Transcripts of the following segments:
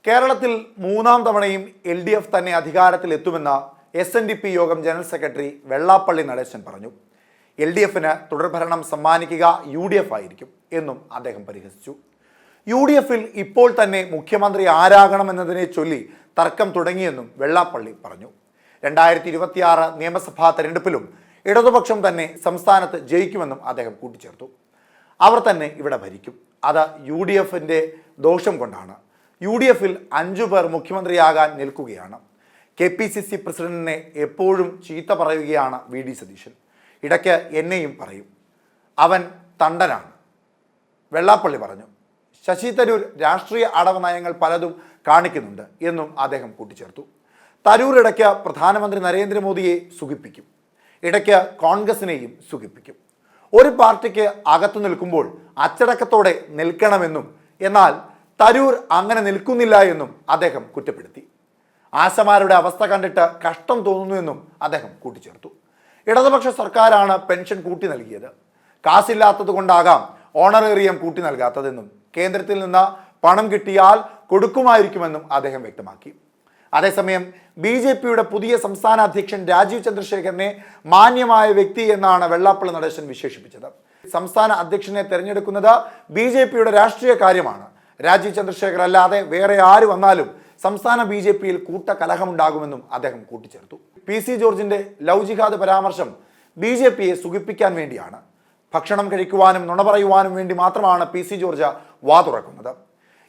കേരളത്തിൽ മൂന്നാം തവണയും LDF തന്നെ അധികാരത്തിലെത്തുമെന്ന് SNDP യോഗം ജനറൽ സെക്രട്ടറി വെള്ളാപ്പള്ളി നടേശൻ പറഞ്ഞു. LDFന് തുടർഭരണം സമ്മാനിക്കുക UDF ആയിരിക്കും എന്നും അദ്ദേഹം പരിഹസിച്ചു. UDFൽ ഇപ്പോൾ തന്നെ മുഖ്യമന്ത്രി ആരാകണമെന്നതിനെ ചൊല്ലി തർക്കം തുടങ്ങിയെന്നും വെള്ളാപ്പള്ളി പറഞ്ഞു. 2026 നിയമസഭാ തെരഞ്ഞെടുപ്പിലും ഇടതുപക്ഷം തന്നെ സംസ്ഥാനത്ത് ജയിക്കുമെന്നും അദ്ദേഹം കൂട്ടിച്ചേർത്തു. അവർ തന്നെ ഇവിടെ ഭരിക്കും. അത് UDFന്റെ ദോഷം കൊണ്ടാണ്. UDFൽ 5 പേർ മുഖ്യമന്ത്രിയാകാൻ നിൽക്കുകയാണ്. KPCC പ്രസിഡന്റിനെ എപ്പോഴും ചീത്ത പറയുകയാണ് VD സതീശൻ. ഇടയ്ക്ക് എന്നെയും പറയും. അവൻ തണ്ടനാണ്, വെള്ളാപ്പള്ളി പറഞ്ഞു. ശശി തരൂർ രാഷ്ട്രീയ അടവ് നയങ്ങൾ പലതും കാണിക്കുന്നുണ്ട് എന്നും അദ്ദേഹം കൂട്ടിച്ചേർത്തു. തരൂർ ഇടയ്ക്ക് പ്രധാനമന്ത്രി നരേന്ദ്രമോദിയെ സുഖിപ്പിക്കും, ഇടയ്ക്ക് കോൺഗ്രസിനെയും സുഖിപ്പിക്കും. ഒരു പാർട്ടിക്ക് അകത്തു നിൽക്കുമ്പോൾ അച്ചടക്കത്തോടെ നിൽക്കണമെന്നും എന്നാൽ തരൂർ അങ്ങനെ നിൽക്കുന്നില്ല എന്നും അദ്ദേഹം കുറ്റപ്പെടുത്തി. ആശമാരുടെ അവസ്ഥ കണ്ടിട്ട് കഷ്ടം തോന്നുന്നുവെന്നും അദ്ദേഹം കൂട്ടിച്ചേർത്തു. ഇടതുപക്ഷ സർക്കാരാണ് പെൻഷൻ കൂട്ടി നൽകിയത്. കാശില്ലാത്തത് കൊണ്ടാകാം ഓണറേറിയം കൂട്ടി നൽകാത്തതെന്നും കേന്ദ്രത്തിൽ നിന്ന് പണം കിട്ടിയാൽ കൊടുക്കുമായിരിക്കുമെന്നും അദ്ദേഹം വ്യക്തമാക്കി. അതേസമയം BJPയുടെ പുതിയ സംസ്ഥാന അധ്യക്ഷൻ രാജീവ് ചന്ദ്രശേഖരനെ മാന്യമായ വ്യക്തി എന്നാണ് വെള്ളാപ്പള്ളി നടേശൻ വിശേഷിപ്പിച്ചത്. സംസ്ഥാന അധ്യക്ഷനെ തെരഞ്ഞെടുക്കുന്നത് BJPയുടെ രാഷ്ട്രീയ കാര്യമാണ്. രാജീവ് ചന്ദ്രശേഖർ അല്ലാതെ വേറെ ആര് വന്നാലും സംസ്ഥാന BJPയിൽ കൂട്ടകലഹമുണ്ടാകുമെന്നും അദ്ദേഹം കൂട്ടിച്ചേർത്തു. PC ജോർജിന്റെ ലവ് ജിഹാദ് പരാമർശം BJPയെ സുഖിപ്പിക്കാൻ വേണ്ടിയാണ്. ഭക്ഷണം കഴിക്കുവാനും നുണ പറയുവാനും വേണ്ടി മാത്രമാണ് PC ജോർജ് വാ തുറക്കുന്നത്.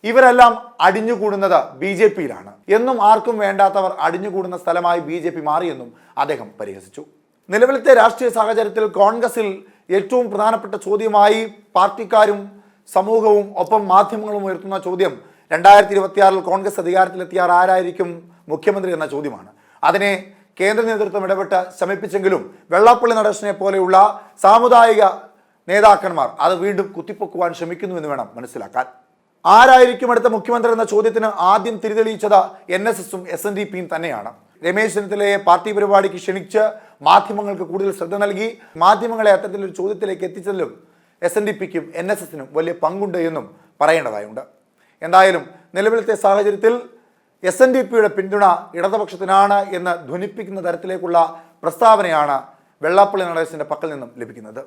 ഇവരെല്ലാം അടിഞ്ഞുകൂടുന്നത് BJPയിലാണ് എന്നും ആർക്കും വേണ്ടാത്തവർ അടിഞ്ഞുകൂടുന്ന സ്ഥലമായി BJP മാറിയെന്നും അദ്ദേഹം പരിഹസിച്ചു. നിലവിലത്തെ രാഷ്ട്രീയ സാഹചര്യത്തിൽ കോൺഗ്രസിൽ ഏറ്റവും പ്രധാനപ്പെട്ട ചോദ്യമായി പാർട്ടിക്കാരും സമൂഹവും ഒപ്പം മാധ്യമങ്ങളും ഉയർത്തുന്ന ചോദ്യം 2026 കോൺഗ്രസ് അധികാരത്തിലെത്തിയാൽ ആരായിരിക്കും മുഖ്യമന്ത്രി എന്ന ചോദ്യമാണ്. അതിനെ കേന്ദ്ര നേതൃത്വം ഇടപെട്ട് ശമിപ്പിച്ചെങ്കിലും വെള്ളാപ്പള്ളി നടേശനെ പോലെയുള്ള സാമുദായിക നേതാക്കന്മാർ അത് വീണ്ടും കുത്തിപ്പൊക്കുവാൻ ശ്രമിക്കുന്നുവെന്ന് വേണം മനസ്സിലാക്കാൻ. ആരായിരിക്കും അടുത്ത മുഖ്യമന്ത്രി എന്ന ചോദ്യത്തിന് ആദ്യം തിരിതെളിയിച്ചത് NSSും SNDPയും തന്നെയാണ്. രമേശ് ചെന്നിത്തലയെ പാർട്ടി പരിപാടിക്ക് ക്ഷണിച്ച് മാധ്യമങ്ങൾക്ക് കൂടുതൽ ശ്രദ്ധ നൽകി മാധ്യമങ്ങളെ അത്തരത്തിലൊരു ചോദ്യത്തിലേക്ക് എത്തിച്ചതിലും SNDPക്കും NSSനും വലിയ പങ്കുണ്ട് എന്നും പറയേണ്ടതായുണ്ട്. എന്തായാലും നിലവിലത്തെ സാഹചര്യത്തിൽ SNDPയുടെ പിന്തുണ ഇടതുപക്ഷത്തിനാണ് എന്ന് ധ്വനിപ്പിക്കുന്ന തരത്തിലേക്കുള്ള പ്രസ്താവനയാണ് വെള്ളാപ്പള്ളി നടേശന്റെ പക്കൽ നിന്നും ലഭിക്കുന്നത്.